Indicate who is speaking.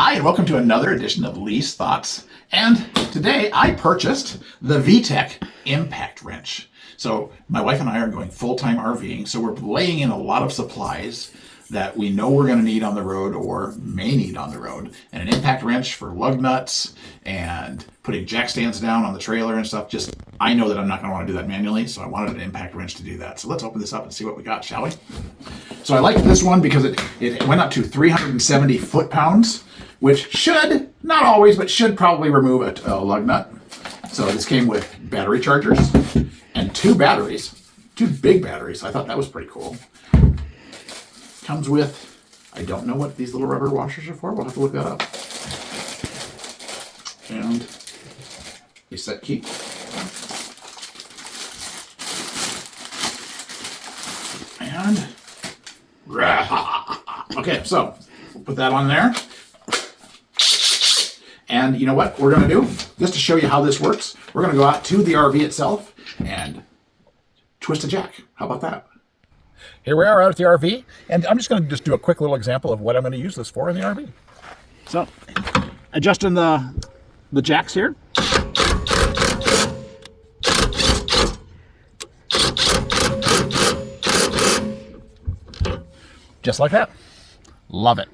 Speaker 1: Hi, and welcome to another edition of Lee's Thoughts. And today I purchased the VTEK Impact Wrench. So my wife and I are going full-time RVing, so we're laying in a lot of supplies that we know we're going to need on the road or may need on the road. And an impact wrench for lug nuts and putting jack stands down on the trailer and stuff. Just, I know that I'm not going to want to do that manually, so I wanted an impact wrench to do that. So let's open this up and see what we got, shall we? So I like this one because it went up to 370 foot-pounds, which should, not always, but should probably remove a lug nut. So this came with battery chargers and two big batteries. I thought that was pretty cool. Comes with, I don't know what these little rubber washers are for. We'll have to look that up. And a set key. And, okay, so we'll put that on there. And you know what we're going to do? Just to show you how this works, we're going to go out to the RV itself and twist a jack. How about that? Here we are out at the RV, and I'm just going to do a quick little example of what I'm going to use this for in the RV. So, adjusting the jacks here. Just like that. Love it.